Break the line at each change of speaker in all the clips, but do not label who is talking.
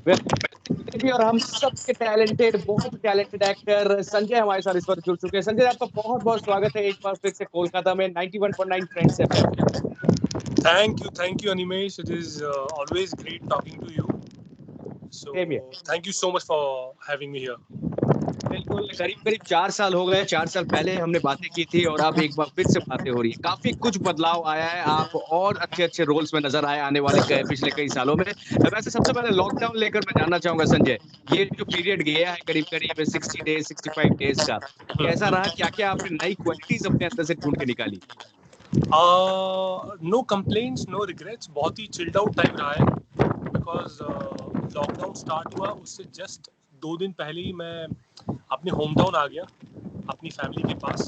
भी और हम सबके टैलेंटेड, बहुत टैलेंटेड एक्टर संजय हमारे साथ इस वक्त जुड़ चुके हैं। संजय, आपका बहुत बहुत स्वागत है एक बार फिर से कोलकाता में 91.9 friends FM.
Thank you, Animesh. It is always great talking to you. So,
same here.
thank you so much for having me here.
बिल्कुल, करीब करीब 4 साल हो गए। 4 साल पहले हमने बातें की थी और अब एक बार फिर से बातें हो रही है। काफी कुछ बदलाव आया है, आप और अच्छे अच्छे रोल्स में नजर आए आने वाले पिछले कई सालों में। वैसे सबसे पहले लॉकडाउन लेकर मैं जानना चाहूंगा संजय, ये जो पीरियड गया है करीब करीब 60 डेज 65 डेज का, कैसा रहा? क्या क्या आपने नई क्वालिटीज अपने अंदर से ढूंढ के निकाली?
No complaints, no regrets. बहुत ही chilled out time रहा है because लॉकडाउन स्टार्ट हुआ उससे जस्ट 2 दिन पहले ही मैं अपने होम टाउन आ गया, अपनी फैमिली के पास।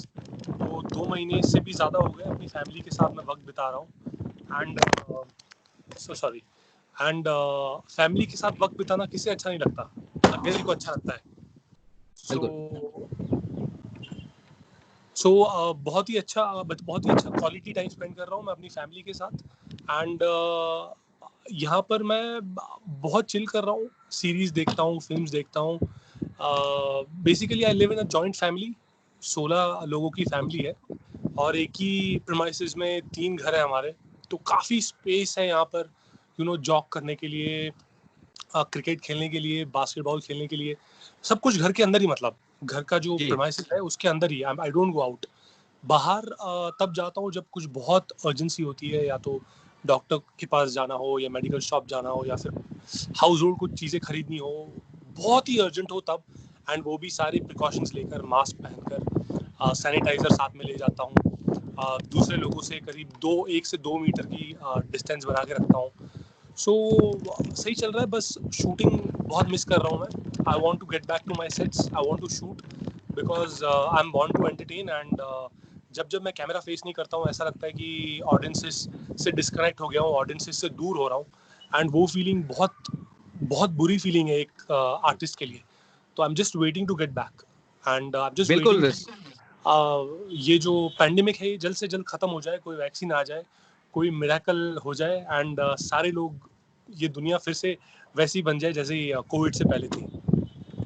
तो 2 महीने से भी ज़्यादा हो गए अपनी फैमिली के साथ मैं वक्त बिता रहा हूँ। एंड फैमिली के साथ वक्त बिताना किसे अच्छा नहीं लगता, हर किसी को अच्छा लगता है। सो बहुत ही अच्छा क्वालिटी टाइम स्पेंड कर रहा हूँ मैं अपनी फैमिली के साथ। एंड यहाँ पर मैं बहुत चिल कर रहा हूँ, सीरीज देखता हूँ, फिल्म्स देखता हूँ। Basically I live in a joint family, 16 लोगों की फैमिली है और एक ही प्रीमाइसेस में 3 घर है हमारे। तो काफ़ी स्पेस है यहाँ पर, जॉग करने के लिए, क्रिकेट खेलने के लिए, बास्केटबॉल खेलने के लिए, सब कुछ घर के अंदर ही। मतलब घर का जो प्रीमाइसेस है उसके अंदर ही। I don't go out. बाहर तब जाता हूँ जब कुछ बहुत अर्जेंसी होती है, या तो डॉक्टर के पास जाना हो, या मेडिकल शॉप जाना हो, या फिर हाउस होल्ड कुछ चीज़ें खरीदनी हो, बहुत ही अर्जेंट हो तब। एंड वो भी सारे प्रिकॉशंस लेकर, मास्क पहनकर, सैनिटाइजर साथ में ले जाता हूँ, दूसरे लोगों से करीब 1 से 2 मीटर की डिस्टेंस बना के रखता हूँ। सो सही चल रहा है, बस शूटिंग बहुत मिस कर रहा हूँ मैं। I want to get back to my sets, I want to shoot because I am born to entertain. And जब मैं कैमरा फेस नहीं करता हूँ, ऐसा लगता है कि ऑडियंसेस से डिस्कनेक्ट हो गया हूँ, ऑडियंसेस से दूर हो रहा हूँ। एंड वो फीलिंग बहुत बहुत बुरी फीलिंग है एक आर्टिस्ट के लिए। तो I am just waiting to get back and I am just waiting ये जो पैंडेमिक है जल्द से जल्द खत्म हो जाए, कोई वैक्सीन आ जाए, कोई मिरेकल हो जाए, एंड सारे लोग, ये दुनिया फिर से वैसी बन जाए जैसे कोविड से पहले थी।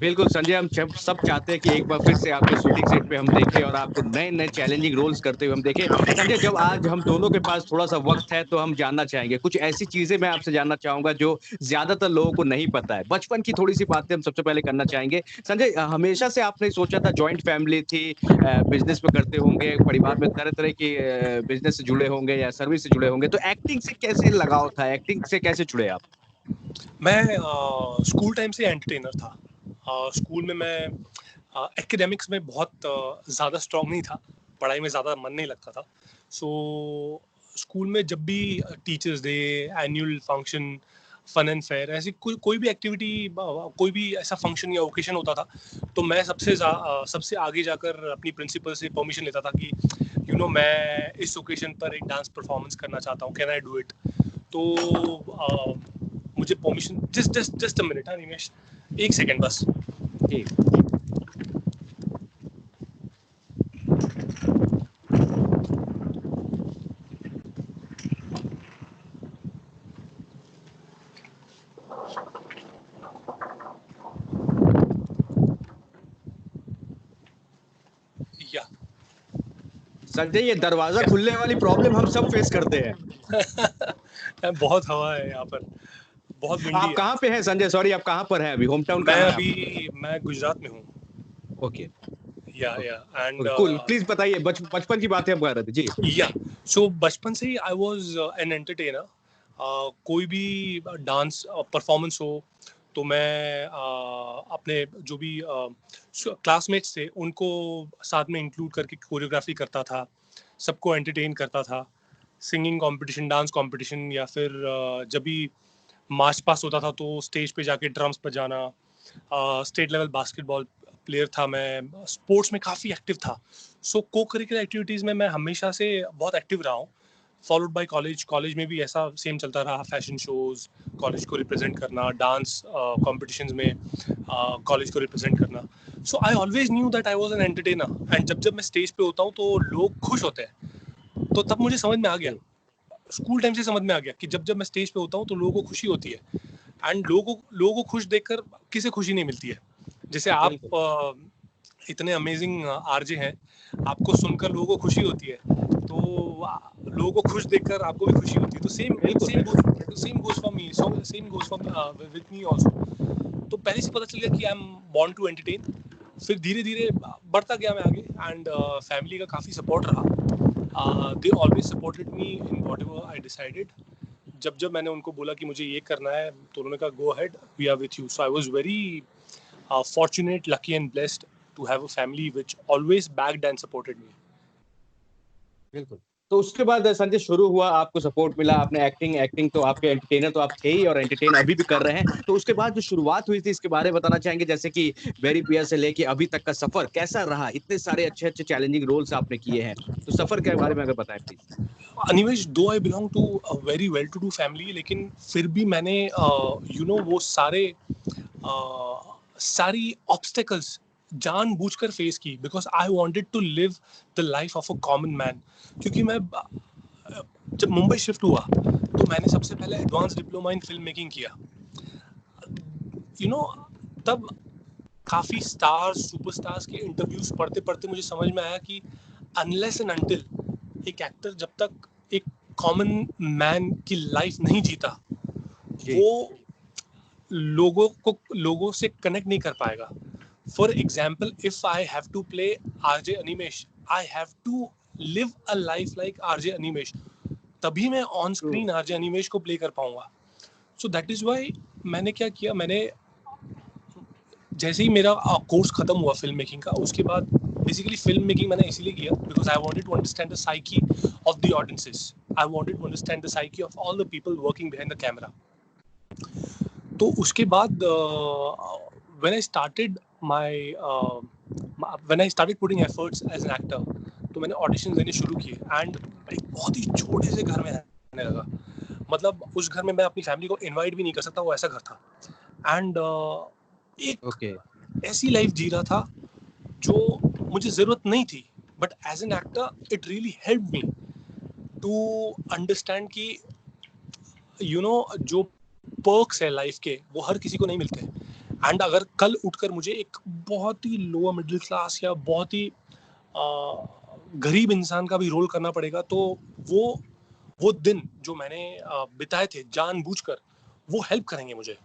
बिल्कुल संजय, हम सब चाहते हैं कि एक बार फिर से आपको शूटिंग सेट पे हम देखें और आपको नए नए चैलेंजिंग रोल्स करते हुए हम देखें। संजय, जब आज हम दोनों के पास थोड़ा सा वक्त है तो हम जानना चाहेंगे कुछ ऐसी चीजें, मैं आपसे जानना चाहूंगा जो ज्यादातर लोगों को नहीं पता है। बचपन की थोड़ी सी बातें हम सबसे पहले करना चाहेंगे। संजय, हमेशा से आपने सोचा था, जॉइंट फैमिली थी, बिजनेस में करते होंगे, परिवार में तरह तरह की बिजनेस से जुड़े होंगे या सर्विस से जुड़े होंगे, तो एक्टिंग से कैसे लगाव था? एक्टिंग से कैसे जुड़े आप?
मैं स्कूल टाइम से एंटरटेनर था। स्कूल में मैं एकेडमिक्स में बहुत ज़्यादा स्ट्रांग नहीं था, पढ़ाई में ज़्यादा मन नहीं लगता था। सो स्कूल में जब भी teachers day, annual function, fun and fair, ऐसी कोई भी एक्टिविटी, कोई भी ऐसा फंक्शन या ओकेशन होता था, तो मैं सबसे आगे जाकर अपनी प्रिंसिपल से परमिशन लेता था कि मैं इस ओकेशन पर एक डांस परफॉर्मेंस करना चाहता हूँ, कैन आई डू इट। तो मुझे परमिशन, जस्ट अ मिनट, हाँ निमेश, 1 सेकेंड बस।
जी।
या
संजय, ये दरवाजा खुलने वाली प्रॉब्लम हम सब फेस करते हैं।
बहुत हवा है यहाँ पर, बहुत विंडी
आप
है।
कहाँ पे हैं संजय? सॉरी, आप कहाँ पर हैं अभी? होम टाउन कहाँ है आपका?
मैं गुजरात में हूँ।
ओके।
या एंड
कूल, प्लीज बताइए, बचपन की बातें हम कर रहे थे जी।
या सो बचपन से ही आई वाज एन एंटरटेनर। कोई भी डांस परफॉर्मेंस हो तो मैं अपने जो भी क्लासमेट्स थे उनको साथ में इंक्लूड करके कोरियोग्राफी करता था, सबको एंटरटेन करता था। सिंगिंग कंपटीशन, डांस कंपटीशन, या फिर जब भी मार्च पास होता था तो स्टेज पे जाके ड्रम्स बजाना। स्टेट लेवल बास्केटबॉल प्लेयर था मैं, स्पोर्ट्स में काफ़ी एक्टिव था। सो को करिकुलर एक्टिविटीज़ में मैं हमेशा से बहुत एक्टिव रहा हूँ। फॉलोड बाय कॉलेज में भी ऐसा सेम चलता रहा, फैशन शोज़, कॉलेज को रिप्रेजेंट करना, डांस कॉम्पिटिशन्स में कॉलेज को रिप्रेजेंट करना। So I always knew that I was an entertainer. And जब मैं स्टेज पे होता हूँ तो लोग खुश होते हैं। तो तब मुझे समझ में आ गया, स्कूल टाइम से समझ में आ गया कि जब मैं स्टेज पे होता हूँ तो लोगों को खुशी होती है। एंड लोगों को खुश देखकर किसे खुशी नहीं मिलती है। जैसे आप इतने अमेजिंग आरजे हैं, आपको सुनकर लोगों को खुशी होती है, तो लोगों को खुश देखकर आपको भी खुशी होती है। तो same goes for me, same goes for with me also. तो पहले से पता चल गया कि I am born to entertain. फिर धीरे धीरे बढ़ता गया मैं आगे, एंड फैमिली का काफ़ी सपोर्ट रहा। They always supported me in whatever I decided. जब मैंने उनको बोला कि मुझे ये करना है, तो उन्होंने कहा go ahead, we are with you. So I was very fortunate, lucky and blessed to have a family which always backed and supported me.
बिल्कुल। तो उसके बाद संजय शुरू हुआ, आपको सपोर्ट मिला, आपने एक्टिंग तो आपके एंटरटेनर तो आप थे ही और एंटरटेन अभी भी कर रहे हैं। तो उसके बाद जो शुरुआत हुई थी इसके बारे में बताना चाहेंगे? जैसे कि वेरी पियर से लेके अभी तक का सफर कैसा रहा? इतने सारे अच्छे-अच्छे चैलेंजिंग रोल्स आपने किए हैं। तो सफर के बारे में अगर बताएँ please?
Animesh, though I belong to a very well to do family, लेकिन फिर भी मैंने वो सारी ऑब्स्टेकल्स जानबूझकर फेस की, because I wanted to live the life of a common man. क्योंकि मैं जब मुंबई शिफ्ट हुआ तो मैंने सबसे पहले advance diploma in film making किया। तब काफी स्टार्स, सुपरस्टार्स के इंटरव्यूज पढ़ते पढ़ते मुझे समझ में आया कि अनलेस एंड अनटिल एक एक्टर जब तक एक कॉमन मैन की लाइफ नहीं जीता, वो लोगों से कनेक्ट नहीं कर पाएगा। For example, if I have to play RJ Animesh, I have to live a life like RJ Animesh, तभी मैं ऑन स्क्रीन आरजे अनिमेश को प्ले कर पाऊंगा। सो दैट इज व्हाई मैंने क्या किया, मैंने जैसे ही मेरा कोर्स खत्म हुआ फिल्म मेकिंग का, उसके बाद बेसिकली फिल्म मेकिंग मैंने इसीलिए किया because I wanted to understand the psyche of the audiences, I wanted to understand the psyche of all the people working behind the camera. तो उसके बाद when I started putting efforts as an actor, तो मैंने audition देने शुरू किए, and एक बहुत ही छोटे से घर में रहने लगा। मतलब उस घर में मैं अपनी फैमिली को इनवाइट भी नहीं कर सकता, वो ऐसा घर था। एंड एक ऐसी लाइफ जी रहा था जो मुझे जरूरत नहीं थी, but as an actor it really help me to understand कि जो पर्क्स है लाइफ के, वो हर किसी को नहीं मिलते। एंड अगर कल उठकर मुझे एक बहुत ही लोअर मिडिल क्लास या बहुत ही गरीब इंसान का भी रोल करना पड़ेगा, तो वो दिन जो मैंने बिताए थे जानबूझकर, वो हेल्प करेंगे मुझे।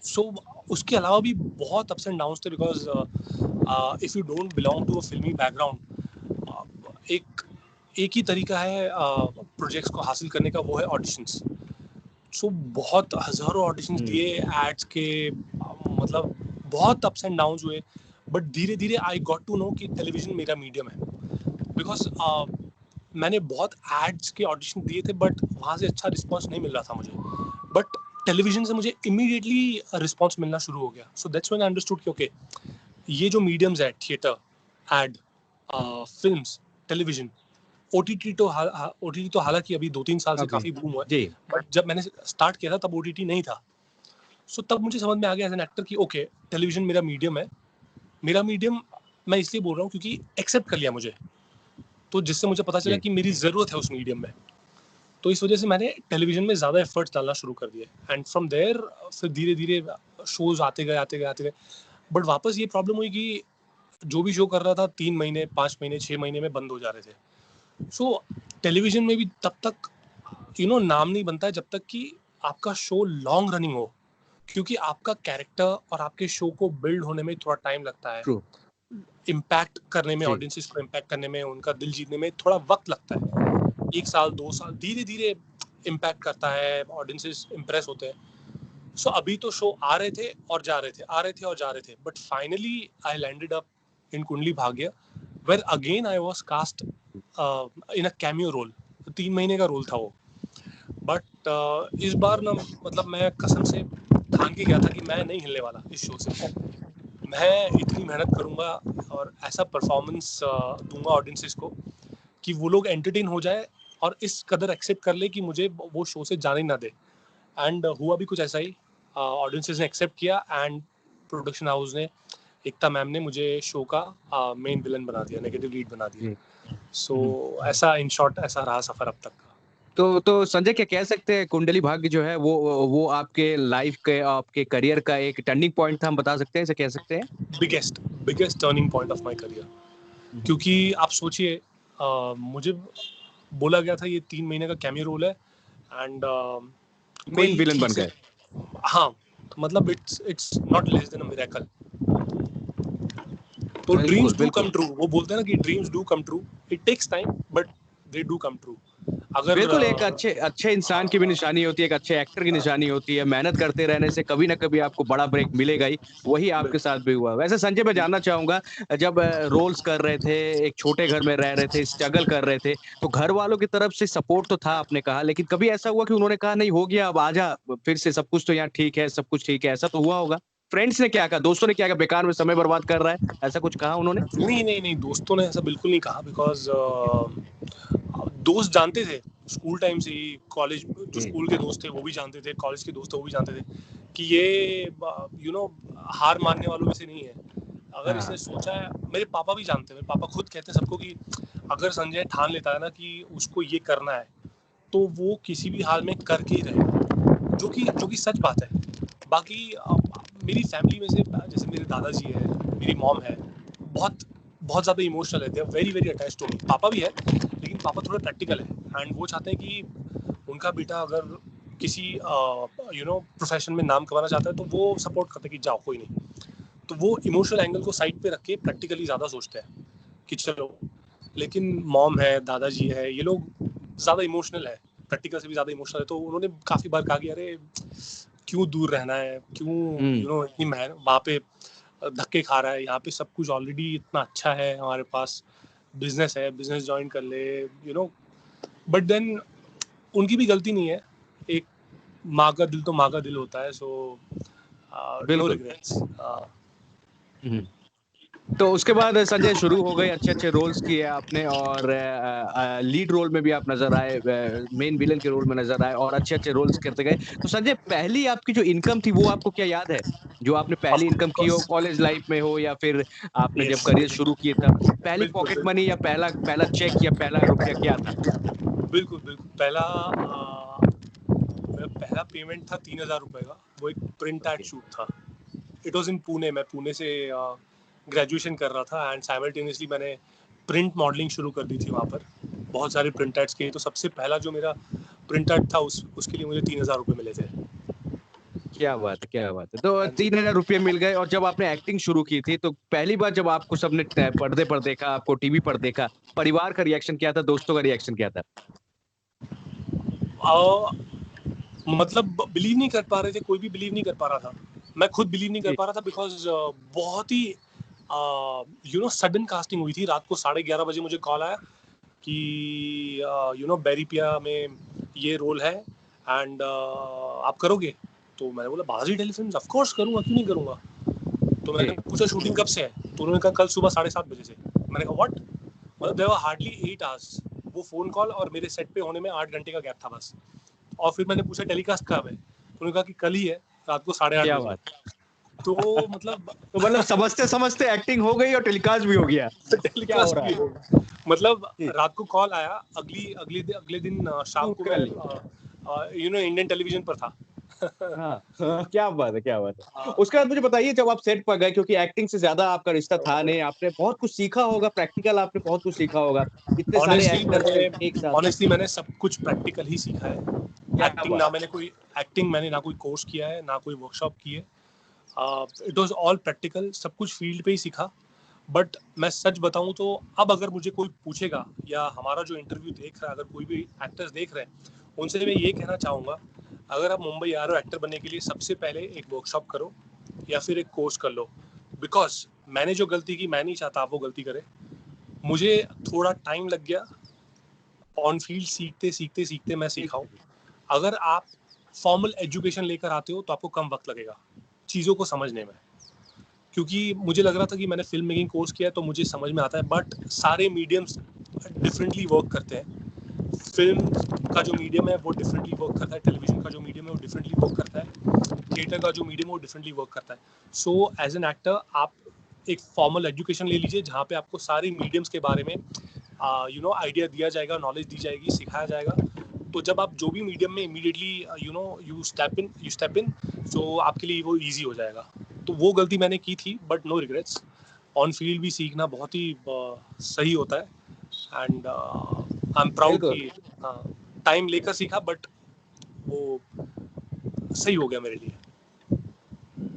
सो उसके अलावा भी बहुत अप्स एंड डाउन्स थे, because if you don't belong to a फिल्मी बैकग्राउंड, एक ही तरीका है प्रोजेक्ट्स को हासिल करने का, वो है ऑडिशंस। सो बहुत हजारों ऑडिशंस दिए एड्स के, मतलब बहुत अप्स एंड डाउन्स हुए, बट धीरे धीरे आई गॉट टू नो कि टेलीविजन मेरा मीडियम है। बिकॉज मैंने बहुत एड्स के ऑडिशन दिए थे, बट वहाँ से अच्छा रिस्पॉन्स नहीं मिल रहा था मुझे, बट टेलीविजन से मुझे इमीडिएटली रिस्पॉन्स मिलना शुरू हो गया। So that's when I understood कि ओके, ये जो मीडियम्स है, theatre, ad, films, television, OTT तो हालांकि अभी 2-3 साल से काफी बूम हुआ है, बट जब मैंने स्टार्ट किया था तब ओटीटी नहीं था। सो तब मुझे समझ में आ गया एज एन एक्टर कि ओके, टेलीविजन मेरा मीडियम है। मेरा मीडियम मैं इसलिए बोल रहा हूँ क्योंकि एक्सेप्ट कर लिया मुझे, तो जिससे मुझे पता चला कि मेरी जरूरत है उस मीडियम में। तो इस वजह से मैंने टेलीविजन में ज़्यादा एफर्ट्स डालना शुरू कर दिए, एंड फ्रॉम देयर फिर धीरे धीरे शोज आते गए। बट वापस ये प्रॉब्लम हुई कि जो भी शो कर रहा था 3 महीने, 5 महीने, 6 महीने में बंद हो जा रहे थे। सो टेलीविजन में भी तब तक नाम नहीं बनता है जब तक कि आपका शो लॉन्ग रनिंग हो, क्योंकि आपका कैरेक्टर और आपके शो को बिल्ड होने में थोड़ा टाइम लगता है। इम्पैक्ट करने में, ऑडियंसेस को इम्पैक्ट करने में, उनका दिल जीतने में थोड़ा वक्त लगता है। 1 साल 2 साल धीरे धीरे इम्पैक्ट करता है, ऑडियंसेस इम्प्रेस होते हैं। सो अभी तो शो आ रहे थे और जा रहे थे, but finally I landed up in Kundali Bhagya, where again I was cast in a cameo role. 3 महीने का रोल था वो, बट इस बार ना, मतलब मैं कसम से ठान के गया था कि मैं नहीं हिलने वाला इस शो से। मैं इतनी मेहनत करूंगा और ऐसा परफॉर्मेंस दूंगा ऑडियंसेस को कि वो लोग एंटरटेन हो जाए और इस कदर एक्सेप्ट कर ले कि मुझे वो शो से जाने ना दे। एंड हुआ भी कुछ ऐसा ही, ऑडियंसेस ने एक्सेप्ट किया, एंड प्रोडक्शन हाउस ने, एकता मैम ने मुझे शो का मेन विलन बना दिया, नेगेटिव लीड बना दिया। सो ऐसा इन शॉर्ट ऐसा रहा सफर अब तक का।
तो संजय क्या कह सकते हैं कुंडली भाग्य जो है वो आपके लाइफ के आपके करियर का एक टर्निंग पॉइंट था, हम बता सकते हैं, ऐसे कह सकते हैं?
Biggest biggest turning point of my career.
हुँ, हुँ।
क्योंकि आप सोचिए, मुझे बोला गया था ये 3 महीने का कैमियो रोल है, एंड
मेन
कोई
विलेन
ठीक
बन
से,
गए।
हाँ, तो मतलब it's not less than a miracle. तो ड्रीम्स
बिल्कुल,
डू
बिल्कुल।
कम ट्रू, वो बोलते हैं ना कि dreams do come true, it takes time but they do come true. अगर
बिल्कुल, एक अच्छे अच्छे इंसान की भी निशानी होती है, एक अच्छे एक्टर की निशानी होती है, मेहनत करते रहने से कभी न कभी आपको बड़ा ब्रेक मिलेगा ही, वही आपके साथ भी हुआ। वैसे संजय मैं जानना चाहूँगा जब रोल्स कर रहे थे, एक छोटे घर में रह रहे थे, स्ट्रगल कर रहे थे, तो घर वालों की तरफ से सपोर्ट तो था आपने कहा, लेकिन कभी ऐसा हुआ कि उन्होंने कहा नहीं हो गया अब आजा, फिर से सब कुछ तो यहाँ ठीक है, सब कुछ ठीक है, ऐसा तो हुआ होगा? फ्रेंड्स ने क्या कहा, दोस्तों ने क्या कहा, बेकार में समय बर्बाद कर रहा है, ऐसा कुछ कहा उन्होंने?
नहीं नहीं नहीं, दोस्तों ने ऐसा बिल्कुल नहीं कहा, बिकॉज दोस्त जानते थे स्कूल टाइम से ही, कॉलेज जो
जी।
स्कूल के दोस्त थे वो भी जानते थे, कॉलेज के दोस्त थे वो भी जानते थे कि ये हार मानने वालों में से नहीं है। अगर इसने
हाँ,
सोचा है, मेरे पापा भी जानते हैं, मेरे पापा खुद कहते हैं सबको कि अगर संजय ठान लेता है ना कि उसको ये करना है, तो वो किसी भी हाल में करके ही रहे, जो कि सच बात है। बाकी मेरी फैमिली में से जैसे मेरे दादाजी है, मेरी मॉम है, बहुत बहुत ज़्यादा इमोशनल है, they are very very attach to me. पापा भी है, लेकिन पापा थोड़ा प्रैक्टिकल है, एंड वो चाहते हैं कि उनका बेटा अगर किसी प्रोफेशन में नाम कमाना चाहता है तो वो सपोर्ट करते हैं कि जाओ कोई नहीं। तो वो इमोशनल एंगल को साइड पे रख के प्रैक्टिकली ज़्यादा सोचते हैं कि चलो। लेकिन मॉम है, दादाजी है, ये लोग ज़्यादा इमोशनल है, प्रैक्टिकल से भी ज़्यादा इमोशनल है, तो उन्होंने काफ़ी बार कहा कि अरे क्यों दूर रहना है, क्यों
हुँ।
इतनी मेहनत वहाँ पे धक्के खा रहा है, यहाँ पे सब कुछ ऑलरेडी इतना अच्छा है हमारे पास, बिजनेस है, बिजनेस ज्वाइन कर ले, बट देन उनकी भी गलती नहीं है, एक माँ का दिल तो माँ का दिल होता है, सो नो
बिल्कुल।
रिग्रेट्स।
हुँ। तो उसके बाद संजय शुरू हो गए, अच्छे-अच्छे रोल्स किए आपने और लीड रोल में भी आप नज़र आए, मेन विलेन के रोल में नज़र आए और अच्छे-अच्छे रोल्स करते गए। तो संजय पहली आपकी जो इनकम थी वो आपको क्या याद है? जो आपने पहली
ऑफ
इनकम की हो,
कोर्स,
कॉलेज लाइफ में हो या फिर आपने जब
यस,
करियर शुरू किए तब? पहली
बिल्कुल
पॉकेट मनी या
बिल्कुल
पहला पहला चेक या पहला रुपया क्या था?
बिल्कुल बिल्कुल। मेरा पहला पेमेंट था 3,000 रुपये का, वो एक प्रिंट एड
ओके।
शूट था। इट वॉज इन पुणे, मैं पुणे से ग्रेजुएशन कर रहा था, एंड साइमल्टेनियसली मैंने प्रिंट मॉडलिंग शुरू कर दी थी वहाँ पर, बहुत सारे प्रिंट एड्स के। तो सबसे पहला जो मेरा प्रिंट एड था उसके लिए मुझे 3,000 रुपये मिले थे।
क्या बात है, क्या बात है। तो
हाँ जी।
3000 रुपए मिल गए और जब आपने एक्टिंग शुरू की थी, तो पहली बार जब आपको सबने पर्दे पर देखा, आपको टीवी पर देखा, परिवार का रिएक्शन क्या था? दोस्तों का रिएक्शन क्या था?
अ, मतलब बिलीव नहीं कर पा रहे थे, कोई भी बिलीव नहीं कर पा रहा था। मैं खुद बिलीव नहीं कर
जी।
पा रहा था, बिकॉज बहुत ही सडन कास्टिंग हुई थी। रात को 11:30 बजे मुझे कॉल आया कि बैरीपिया में ये रोल है, एंड आप करोगे? तो मैंने बोला बालाजी टेलीफिल्म्स, ऑफ कोर्स करूंगा, क्यों नहीं करूंगा। तो मैंने
जी।
पूछा शूटिंग कब से है, तो उन्होंने कहा कल सुबह 7:30 बजे से। मैंने कहा व्हाट, मतलब देयर वर हार्डली 8 आवर्स, वो फोन कॉल और मेरे सेट पे होने में 8 घंटे का गैप था बस। और फिर मैंने पूछा टेलीकास्ट कब है, तो उन्होंने कहा कि कल ही है, रात को 8:30
क्या
बजे
बात
तो मतलब
तो मतलब समझते-समझते एक्टिंग हो गई और टेलीकास्ट भी हो गया। क्या हो
टेलीकास्ट
रहा
भी
है?
हो गया। मतलब
जी।
रात को कॉल आया, अगले दिन शाम को मैं
कल ही।
इंडियन टेलीविजन पर था।
हाँ, हाँ, क्या बात है, क्या बात है।
हाँ,
उसके बाद मुझे बताइए जब आप सेट पर गए क्योंकि एक्टिंग से ज़्यादा आपका रिश्ता था नहीं, आपने बहुत कुछ सीखा होगा, प्रैक्टिकल आपने बहुत कुछ सीखा होगा। इतने सारे
ऑनेस्टली
एक्टर्स
मैंने
एक साथ।
ऑनेस्टली मैंने सब कुछ प्रैक्टिकल ही सीखा है।
क्या बात
एक्टिंग मैंने ना कोई कोर्स किया है, ना कोई वर्कशॉप की है। इट वाज ऑल प्रैक्टिकल, सब कुछ फील्ड पे ही सीखा। बट मैं सच बताऊं तो अब अगर मुझे कोई पूछेगा, या हमारा जो इंटरव्यू देख रहा है, अगर कोई भी एक्टर्स देख रहे हैं, उनसे मैं ये कहना चाहूँगा, अगर आप मुंबई आ रहे हो एक्टर बनने के लिए, सबसे पहले एक वर्कशॉप करो या फिर एक कोर्स कर लो। बिकॉज मैंने जो गलती की, मैं नहीं चाहता आप वो गलती करें। मुझे थोड़ा टाइम लग गया, ऑन फील्ड सीखते सीखते सीखते मैं सीखा हूँ।
है?
अगर आप फॉर्मल एजुकेशन लेकर आते हो तो आपको कम वक्त लगेगा चीज़ों को समझने में। क्योंकि मुझे लग रहा था कि मैंने फिल्म मेकिंग कोर्स किया है तो मुझे समझ में आता है, बट सारे मीडियम्स डिफरेंटली वर्क करते हैं। फिल्म का जो मीडियम है वो डिफरेंटली वर्क करता है, टेलीविजन का जो मीडियम है वो डिफरेंटली वर्क करता है, थिएटर का जो मीडियम है वो डिफरेंटली वर्क करता है। सो एज एन एक्टर आप एक फॉर्मल एजुकेशन ले लीजिए, जहाँ पे आपको सारे मीडियम्स के बारे में आइडिया दिया जाएगा, नॉलेज दी जाएगी, सिखाया जाएगा। तो जब आप जो भी मीडियम में इमीडिएटली यू स्टेप इन, तो आपके लिए वो इजी हो जाएगा। तो वो गलती मैंने की थी, but no regrets. On field भी सीखना बहुत ही सही होता है, एंड आई एम प्राउड
बिल्कुल
कि टाइम लेकर सीखा, बट वो सही हो गया मेरे लिए।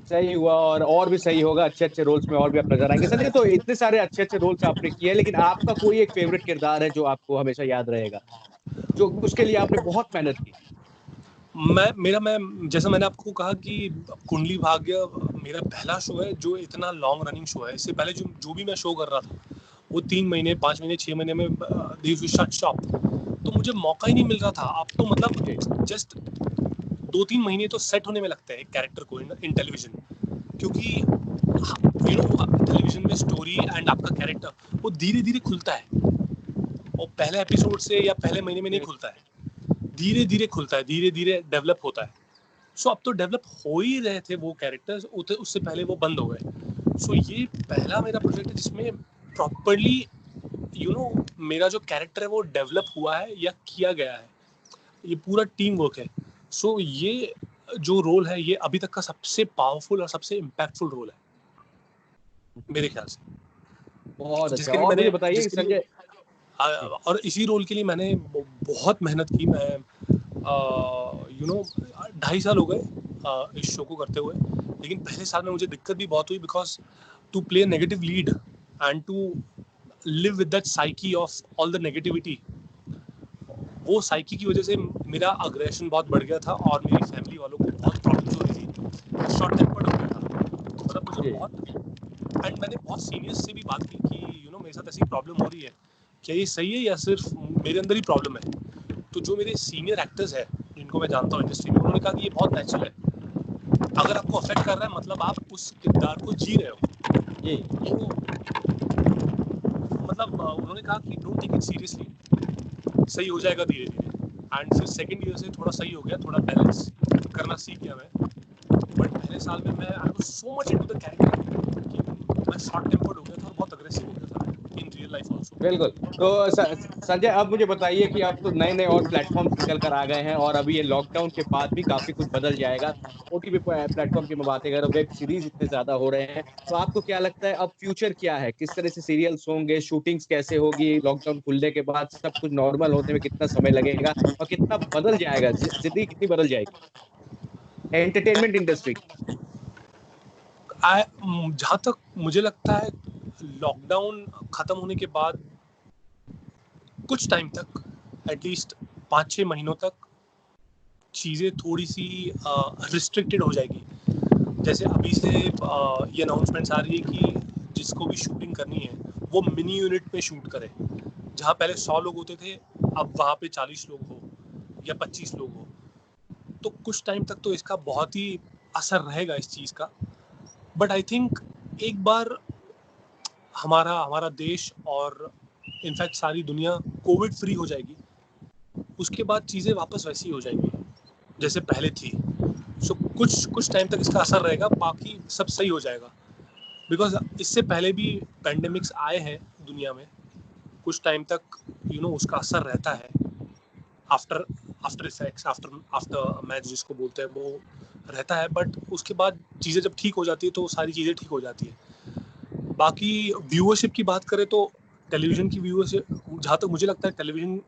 सही हुआ, और भी सही होगा। अच्छे अच्छे रोल्स में और भी आप नजर आएंगे। संजय, तो इतने सारे अच्छे अच्छे रोल्स आपने किए हैं, लेकिन आपका कोई एक फेवरेट किरदार है जो आपको हमेशा याद रहेगा, जो उसके लिए आपने बहुत मेहनत की?
मैं जैसा मैंने आपको कहा कि कुंडली भाग्य मेरा पहला शो है जो इतना लॉन्ग रनिंग शो है। इससे पहले जो भी मैं शो कर रहा था वो 3 महीने, 5 महीने, 6 महीने में दे शट शॉप, तो मुझे मौका ही नहीं मिल रहा था। अब तो मतलब जस्ट 2-3 महीने तो सेट होने में लगता है एक कैरेक्टर को इन टेलीविजन, क्योंकि टेलीविजन में स्टोरी एंड आपका कैरेक्टर वो धीरे धीरे खुलता है, और पहले एपिसोड से या पहले महीने में नहीं खुलता है, धीरे धीरे खुलता है, धीरे धीरे डेवलप होता है। सो अब तो डेवलप हो ही रहे थे वो कैरेक्टर्स, उससे पहले वो बंद हो गए। सो ये पहला मेरा प्रोजेक्ट है जिसमें प्रॉपरली मेरा जो कैरेक्टर है वो डेवलप हुआ है या किया गया है। ये पूरा टीम वर्क है। सो ये जो रोल है ये अभी तक का सबसे पावरफुल और सबसे इम्पैक्टफुल रोल है मेरे ख्याल से,
बहुत अच्छा।
जिसके लिए
और
मैंने
मुझे बताइए
जिसके लिए
संजय।
और इसी रोल के लिए मैंने बहुत मेहनत की। मैं 2.5 साल हो गए इस शो को करते हुए, लेकिन पहले साल में मुझे दिक्कत भी बहुत हुई, because to play negative lead and to live with that psyche of all the negativity, वो साइकी की वजह से मेरा अग्रेशन बहुत बढ़ गया था और मेरी फैमिली वालों को बहुत प्रॉब्लम्स हो रही थी। शॉर्ट टेम्पर्ड हो गया था, मतलब मुझे
जी,
बहुत, एंड मैंने बहुत सीनियर्स से भी बात की कि मेरे साथ ऐसी प्रॉब्लम हो रही है, क्या ये सही है या सिर्फ मेरे अंदर ही प्रॉब्लम है। तो जो मेरे सीनियर एक्टर्स हैं जिनको मैं जानता हूँ इंडस्ट्री में, उन्होंने कहा कि ये बहुत नेचुरल है, अगर आपको अफेक्ट कर रहा है मतलब आप उस किरदार को जी रहे हो।
जी।
तो मतलब उन्होंने कहा कि डोंट टेक इट सीरियसली, सही हो जाएगा धीरे धीरे। एंड फिर सेकेंड ईयर से थोड़ा सही हो गया, थोड़ा बैलेंस करना सीख गया मैं। बट पहले साल में मैं I was so much into the character कि मैं शॉर्ट टेम्पर्ड हो गया था और बहुत अग्रेसिव हो गया था इन रियल लाइफ आल्सो।
बिल्कुल। तो संजय, अब मुझे बताइए कि अब तो नए नए और प्लेटफॉर्म्स निकल कर आ गए हैं, और अभी ये लॉकडाउन के बाद भी काफी कुछ बदल जाएगा। ओटीटी प्लेटफॉर्म की मैं बातें करें, वेब सीरीज इतने ज्यादा हो रहे हैं, तो आपको क्या लगता है अब फ्यूचर क्या है? किस तरह से सीरियल्स होंगे, शूटिंग्स कैसे होगी? लॉकडाउन खुलने के बाद सब कुछ नॉर्मल होने में कितना समय लगेगा, और कितना बदल जाएगा, जिंदगी कितनी बदल जाएगी एंटरटेनमेंट इंडस्ट्री?
जहाँ तक मुझे लगता है लॉकडाउन खत्म होने के बाद कुछ टाइम तक, एटलीस्ट 5-6 महीनों तक चीज़ें थोड़ी सी रिस्ट्रिक्टेड हो जाएगी। जैसे अभी से ये अनाउंसमेंट्स आ रही है कि जिसको भी शूटिंग करनी है वो मिनी यूनिट में शूट करे। जहाँ पहले 100 लोग होते थे, अब वहाँ पे 40 लोग हो या 25 लोग हो। तो कुछ टाइम तक तो इसका बहुत ही असर रहेगा इस चीज़ का। बट आई थिंक एक बार हमारा हमारा देश और इनफैक्ट सारी दुनिया कोविड फ्री हो जाएगी, उसके बाद चीज़ें वापस वैसी हो जाएंगी जैसे पहले थी। सो कुछ कुछ टाइम तक इसका असर रहेगा, बाकी सब सही हो जाएगा। बिकॉज इससे पहले भी पैंडेमिक्स आए हैं दुनिया में, कुछ टाइम तक उसका असर रहता है। After after effects, after after match जिसको बोलते हैं, वो रहता है। बट उसके बाद चीज़ें जब ठीक हो जाती है तो सारी चीज़ें ठीक हो जाती है। बाकी व्यूअरशिप की बात करें तो टेलीविज़न की व्यूअरशिप, जहाँ तक मुझे लगता है टेलीविज़न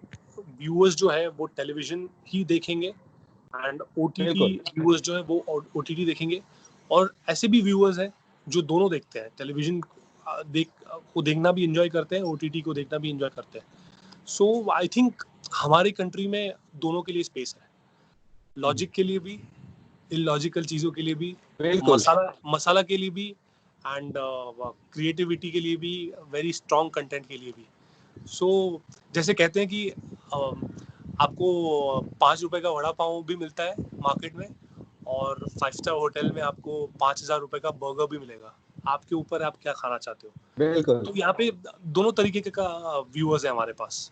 व्यूअर्स जो है वो टेलीविज़न ही देखेंगे, एंड ओटीटी
बिल्कुल।
व्यूअर्स जो है वो ओटीटी देखेंगे। और ऐसे भी व्यूअर्स हैं जो दोनों देखते हैं, टेलीविज़न को देखना भी एंजॉय करते हैं, ओटीटी को देखना भी एंजॉय करते हैं। सो आई थिंक हमारी कंट्री में दोनों के लिए स्पेस है, लॉजिक के लिए भी, इलॉजिकल चीज़ों के लिए भी,
बिल्कुल।
मसाला मसाला के लिए भी, एंड क्रिएटिविटी के लिए भी, वेरी स्ट्रॉन्ग कंटेंट के लिए भी। सो जैसे कहते हैं कि आपको 5 रुपए का वड़ा पाव भी मिलता है मार्केट में, और 5 स्टार होटल में आपको 5,000 रुपए का बर्गर भी मिलेगा। आपके ऊपर आप क्या खाना चाहते हो।
बिल्कुल।
तो यहाँ पे दोनों तरीके का व्यूअर्स है हमारे पास।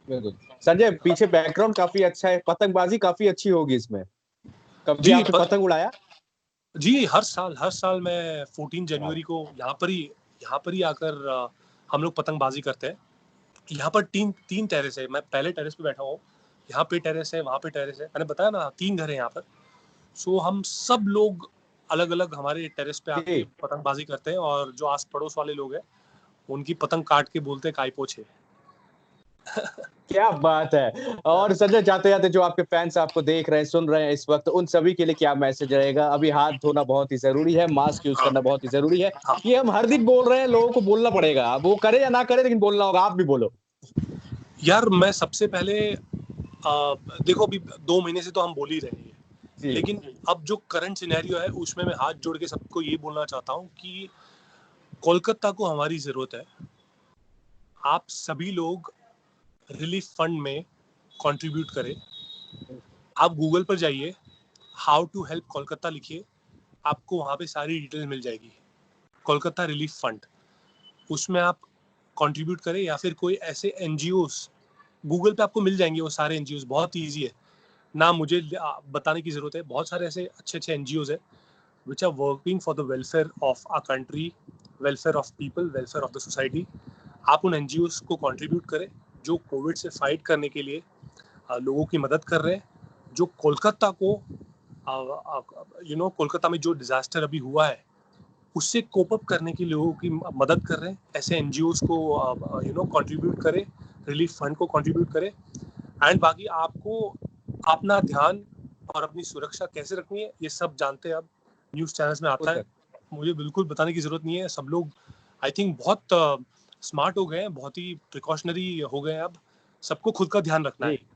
बिल्कुल। संजय, पीछे बैकग्राउंड काफी अच्छा है, पतंगबाजी काफी अच्छी होगी इसमें। कभी
जी
आपने पतंग उड़ाया?
जी, हर साल मैं 14 जनवरी को यहाँ पर ही आकर हम लोग पतंगबाजी करते हैं। यहाँ पर तीन तीन टेरेस है, मैं पहले टेरेस पे बैठा हूँ, यहाँ पे टेरेस है, वहाँ पे टेरेस है, मैंने बताया ना 3 घर है यहाँ पर। सो हम सब लोग अलग अलग हमारे टेरेस पे आके
जी,
पतंगबाजी करते हैं, और जो आस पड़ोस वाले लोग हैं उनकी पतंग काट के बोलते हैं काईपोछे।
क्या बात है! और संजय जाते-जाते जो आपके फैन्स आपको देख रहे हैं, सुन रहे हैं इस वक़्त, उन सभी के लिए क्या मैसेज रहेगा? अभी हाथ धोना बहुत ही ज़रूरी है, मास्क यूज़
हाँ,
करना बहुत ही ज़रूरी है।
हाँ।
ये हम हर दिन बोल रहे हैं, लोगों को बोलना पड़ेगा। अब वो करे या ना करे लेकिन बोलना होगा, आप भी बोलो।
यार मैं सबसे पहले देखो अभी 2 महीने से तो हम बोल ही रहे हैं,
जी,
लेकिन अब जो करंट सिनेरियो है उसमें मैं हाथ जोड़ के सबको ये बोलना चाहता हूँ कि कोलकाता को हमारी ज़रूरत है। आप सभी लोग रिलीफ फंड में कंट्रीब्यूट करें। आप गूगल पर जाइए, हाउ टू हेल्प कोलकाता लिखिए, आपको वहाँ पे सारी डिटेल मिल जाएगी। कोलकाता रिलीफ फंड, उसमें आप कंट्रीब्यूट करें, या फिर कोई ऐसे एनजीओस गूगल पे आपको मिल जाएंगे, वो सारे एनजीओस बहुत ईजी है, ना मुझे बताने की ज़रूरत है। बहुत सारे ऐसे अच्छे अच्छे एनजीओस है which are working for the welfare of our country, welfare of people, welfare of the society. आप उन एनजीओस को कंट्रीब्यूट करें जो कोविड से फाइट करने के लिए लोगों की मदद कर रहे हैं, जो कोलकाता को कोलकाता में जो डिजास्टर अभी हुआ है उससे कोप अप करने के लोगों की मदद कर रहे हैं। ऐसे एनजीओस को कंट्रीब्यूट करें, रिलीफ फंड को कंट्रीब्यूट करें। एंड बाकी आपको अपना ध्यान और अपनी सुरक्षा कैसे रखनी है ये सब जानते हैं, अब न्यूज़ चैनल्स में आता है,
बिल्कुल।
मुझे बिल्कुल बताने की ज़रूरत नहीं है। सब लोग आई थिंक बहुत स्मार्ट हो गए हैं, बहुत ही प्रिकॉशनरी हो गए हैं। अब सबको खुद का ध्यान रखना
जी।
है।